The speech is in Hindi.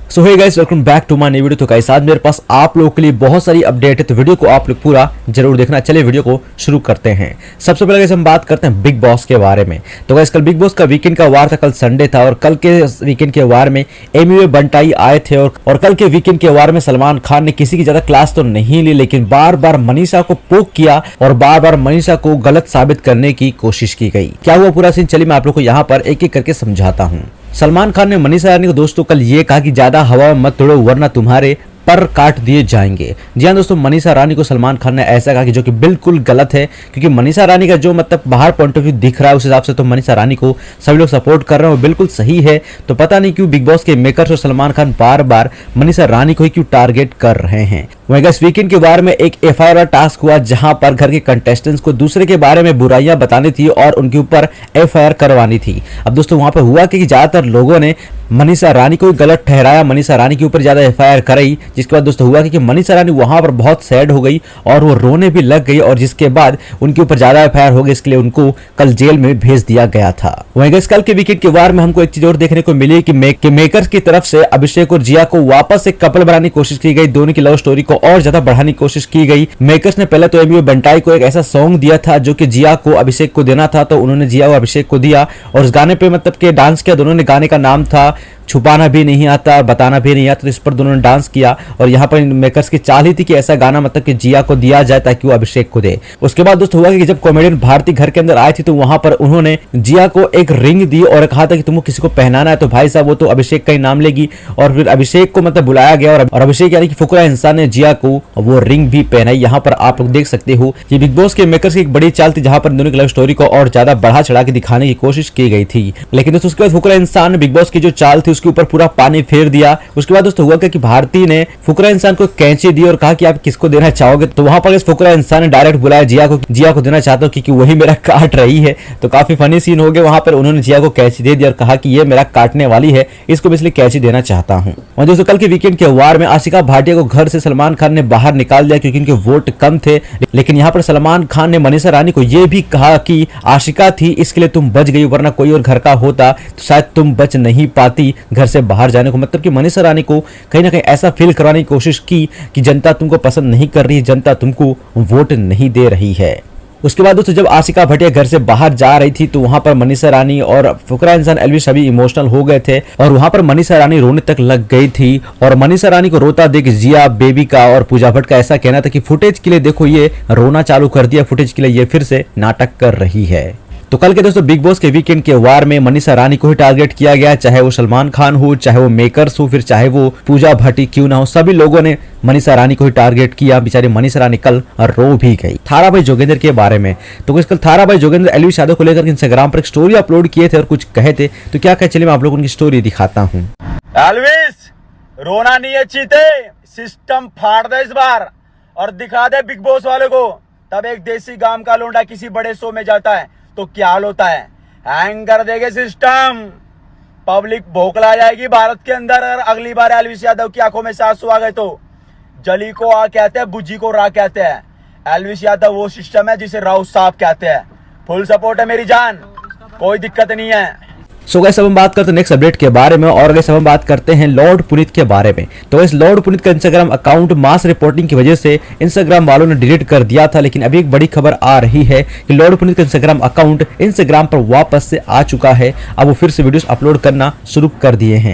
So hey guys, welcome back to my new video. तो गाइस आज मेरे पास आप लोगों के लिए बहुत सारी अपडेट है, तो वीडियो को आप लोग पूरा जरूर देखना। चलिए वीडियो को शुरू करते हैं। सबसे पहले गाइस हम बात करते हैं बिग बॉस के बारे में। तो गाइस कल बिग बॉस का वीकेंड का वार था, कल संडे था और कल के वीकेंड के वार में एमिवे बंटाई आए थे और कल के वीकेंड के वार में सलमान खान ने किसी की ज्यादा क्लास तो नहीं ली, लेकिन बार बार मनीषा को पोक किया और बार बार मनीषा को गलत साबित करने की कोशिश की गई। क्या हुआ पूरा सीन, चलिए मैं आप लोग को यहाँ पर एक एक करके समझाता हूँ। सलमान खान ने मनीषा रानी को दोस्तों कल ये कहा कि ज्यादा हवा में मत तोड़ो वरना तुम्हारे पर काट दिए जाएंगे। जी हाँ दोस्तों, मनीषा रानी को सलमान खान ने ऐसा कहा कि जो कि बिल्कुल गलत है, क्योंकि मनीषा रानी का जो मतलब बाहर पॉइंट ऑफ व्यू दिख रहा है उस हिसाब से तो मनीषा रानी को सभी लोग सपोर्ट कर रहे हैं, वो बिल्कुल सही है। तो पता नहीं क्यों बिग बॉस के मेकर्स और सलमान खान बार बार मनीषा रानी को ही क्यों टारगेट कर रहे हैं। वहीं इस वीकेंड के बारे में एक एफआईआर टास्क हुआ जहां पर घर के कंटेस्टेंट्स को दूसरे के बारे में बुराइयां बतानी थी और उनके ऊपर एफआईआर करवानी थी। अब दोस्तों वहां पर हुआ कि ज्यादातर लोगों ने मनीषा रानी को गलत ठहराया, मनीषा रानी के ऊपर ज्यादा एफआईआर कराई, जिसके बाद दोस्तों हुआ कि मनीषा रानी वहां पर बहुत सैड हो गई और वो रोने भी लग गई और जिसके बाद उनके ऊपर ज्यादा एफआईआर हो गई, इसके लिए उनको कल जेल में भेज दिया गया था। वहीं कल के वीकेंड के वार में हमको एक चीज और देखने को मिली कि मेकर्स की तरफ से अभिषेक और जिया को वापस एक कपल बनाने की कोशिश की गई, दोनों की लव स्टोरी को और ज्यादा बढ़ाने की कोशिश की गई। मेकर्स ने पहले तो एमिवे बंटाई को एक ऐसा सॉन्ग दिया था जो कि जिया को अभिषेक को देना था, तो उन्होंने जिया और अभिषेक को दिया और उस गाने पे मतलब के डांस किया। दोनों ने गाने का नाम था छुपाना भी नहीं आता बताना भी नहीं आता, तो इस पर दोनों ने डांस किया और यहाँ पर मेकर्स की चाल ही थी कि ऐसा गाना मतलब कि जिया को दिया जाए ताकि वो अभिषेक को दे। उसके बाद दोस्तों हुआ कि जब कॉमेडियन भारती घर के अंदर आई थी तो वहां पर उन्होंने जिया को एक रिंग दी और कहा था कि तुमको किसी को पहनाना है तो भाई साहब वो तो अभिषेक का ही नाम लेगी, और फिर अभिषेक को मतलब बुलाया गया और अभिषेक यानी कि फुकरा इंसान ने जिया को वो रिंग भी पहनाई। यहाँ पर आप लोग देख सकते हो कि बिग बॉस के मेकर्स की एक बड़ी चाल थी जहां पर दोनों की लव स्टोरी को और ज्यादा बढ़ा चढ़ा के दिखाने की कोशिश की गई थी। लेकिन दोस्तों उसके बाद फुकरा इंसान ने बिग बॉस की जो चाल थी उसके ऊपर पूरा पानी फेर दिया। उसके बाद दोस्तों हुआ कि भारती ने फुकरा इंसान को कैंची दी और कहा कि आप किसको देना चाहोगे, तो वहां पर इस फुकरा इंसान ने डायरेक्ट बुलाया जिया को देना चाहता हूं क्योंकि वही मेरा काट रही है। तो काफी फनी सीन हो गया, वहां पर उन्होंने जिया को कैंची दे दी और कहा कि ये मेरा काटने वाली है, इसको मैं इसलिए कैंची देना चाहता हूं। और दोस्तों कल के वीकेंड के वार में आशिका भाटिया को घर से सलमान खान ने बाहर निकाल दिया क्योंकि उनके वोट कम थे, लेकिन यहाँ पर सलमान खान ने मनीषा रानी को यह भी कहा कि आशिका थी इसके लिए तुम बच गई, वरना कोई और घर का होता तो शायद तुम बच नहीं पाती घर से बाहर जाने को। मतलब कि मनीषा रानी को कहीं ना कहीं ऐसा फील करवाने की कोशिश की कि जनता तुमको पसंद नहीं कर रही, जनता तुमको वोट नहीं दे रही है। उसके बाद दोस्तों जब आशिका भाटिया घर से बाहर जा रही थी तो वहां पर मनीषा रानी और फुकरा इंसान एलवी सभी इमोशनल हो गए थे और वहां पर मनीषा रानी रोने तक लग गई थी। और मनीषा रानी को रोता देख जिया, बेबी का और पूजा भट्ट का ऐसा कहना था कि फुटेज के लिए देखो ये रोना चालू कर दिया, फुटेज के लिए ये फिर से नाटक कर रही है। तो कल के दोस्तों बिग बॉस के वीकेंड के वार में मनीषा रानी को ही टारगेट किया गया, चाहे वो सलमान खान हो, चाहे वो मेकर्स हो, फिर चाहे वो पूजा भट्टी क्यों ना हो, सभी लोगों ने मनीषा रानी को ही टारगेट किया। बेचारी मनीषा रानी कल रो भी गई। थारा भाई जोगेंद्र के बारे में तो कल थारा भाई जोगेंद्र एलवी यादव को लेकर इंस्टाग्राम पर एक स्टोरी अपलोड किए थे और कुछ कहे थे, तो क्या कहे चलिए मैं आप लोगों को उनकी स्टोरी दिखाता हूँ। एल्विस रोना नहीं है, चीते सिस्टम फाड़ दे इस बार और दिखा दे बिग बॉस वाले को। तब एक देसी गांव का लोंडा किसी बड़े शो में जाता है तो क्या हाल होता है, हैंग कर देंगे सिस्टम, पब्लिक भोकला जाएगी भारत के अंदर। अगर अगली बार एल्विस यादव की आंखों में से आंसू आ गए तो जली को आ कहते हैं, बुज्जी को रा कहते हैं। एल्विस यादव वो सिस्टम है जिसे राउत साहब कहते हैं। फुल सपोर्ट है मेरी जान, कोई दिक्कत नहीं है। सो गाइस अब हम बात करते हैं नेक्स्ट अपडेट के बारे में और गाइस अब हम बात करते हैं लॉर्ड पुनीत के बारे में। तो इस लॉर्ड पुनीत का इंस्टाग्राम अकाउंट मास रिपोर्टिंग की वजह से इंस्टाग्राम वालों ने डिलीट कर दिया था, लेकिन अभी एक बड़ी खबर आ रही है कि लॉर्ड पुनीत का इंस्टाग्राम अकाउंट इंस्टाग्राम पर वापस से आ चुका है। अब वो फिर से वीडियोस अपलोड करना शुरू कर दिए हैं।